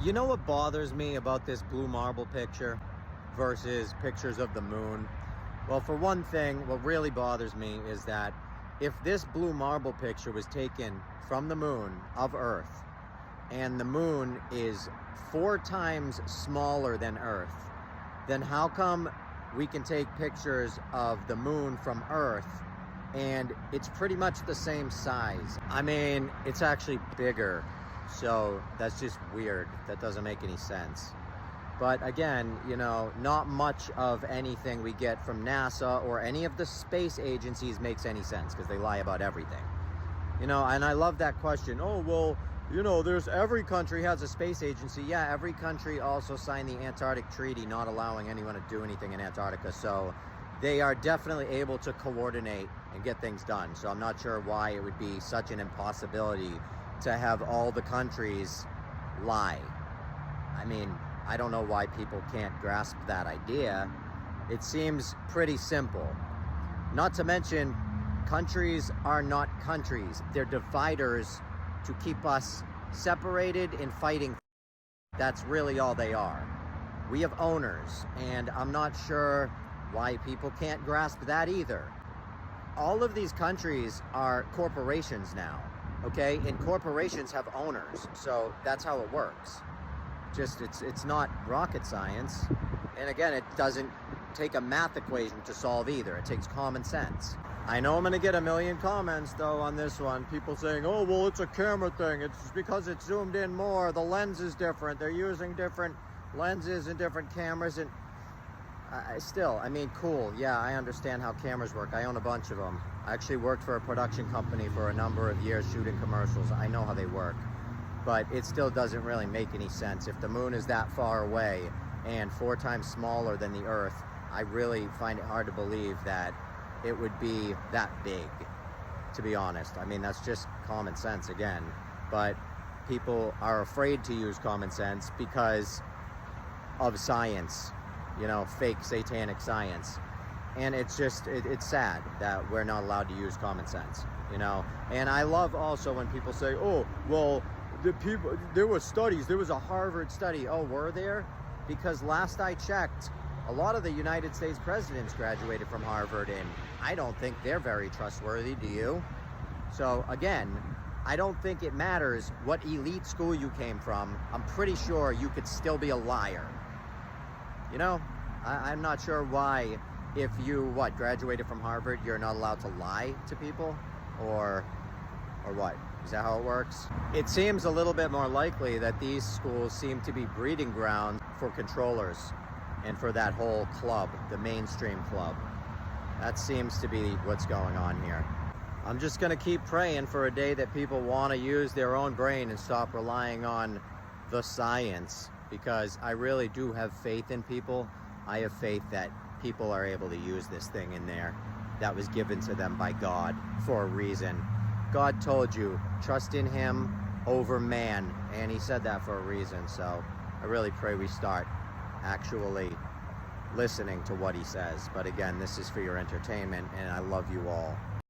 You know what bothers me about this blue marble picture versus pictures of the moon? Well, for one thing, what really bothers me is that if this blue marble picture was taken from the moon of Earth, and the moon is 4 times smaller than Earth, then how come we can take pictures of the moon from Earth and it's pretty much the same size? I mean, it's actually bigger. So that's just weird. That doesn't make any sense. But again, you know, not much of anything we get from NASA or any of the space agencies makes any sense because they lie about everything. You know, and I love that question. Oh, well, you know, every country has a space agency. Yeah, every country also signed the Antarctic Treaty, not allowing anyone to do anything in Antarctica. So they are definitely able to coordinate and get things done. So I'm not sure why it would be such an impossibility to have all the countries lie. I mean, I don't know why people can't grasp that idea. It seems pretty simple. Not to mention, countries are not countries. They're dividers to keep us separated and fighting. That's really all they are. We have owners, and I'm not sure why people can't grasp that either. All of these countries are corporations now. Okay, and corporations have owners, so that's how it works. Just it's not rocket science, and again, it doesn't take a math equation to solve either. It takes common sense. I know I'm gonna get a million comments though on this one. People saying, "Oh, well, it's a camera thing. It's because it's zoomed in more. The lens is different. They're using different lenses and different cameras." And I mean, cool. Yeah, I understand how cameras work. I own a bunch of them. I actually worked for a production company for a number of years shooting commercials. I know how they work. But it still doesn't really make any sense. If the moon is that far away and 4 times smaller than the Earth, I really find it hard to believe that it would be that big, to be honest. I mean, that's just common sense again. But people are afraid to use common sense because of science. You know, fake satanic science. And it's just, it's sad that we're not allowed to use common sense, you know. And I love also when people say, oh, well, there was studies, there was a Harvard study. Oh, were there? Because last I checked, a lot of the United States presidents graduated from Harvard, and I don't think they're very trustworthy, do you? So again, I don't think it matters what elite school you came from. I'm pretty sure you could still be a liar. You know, I'm not sure why, if you, graduated from Harvard, you're not allowed to lie to people, or what? Is that how it works? It seems a little bit more likely that these schools seem to be breeding grounds for controllers and for that whole club, the mainstream club. That seems to be what's going on here. I'm just gonna keep praying for a day that people wanna use their own brain and stop relying on the science, because I really do have faith in people. I have faith that people are able to use this thing in there that was given to them by God for a reason. God told you, trust in him over man, and he said that for a reason. So I really pray we start actually listening to what he says. But again, this is for your entertainment, and I love you all.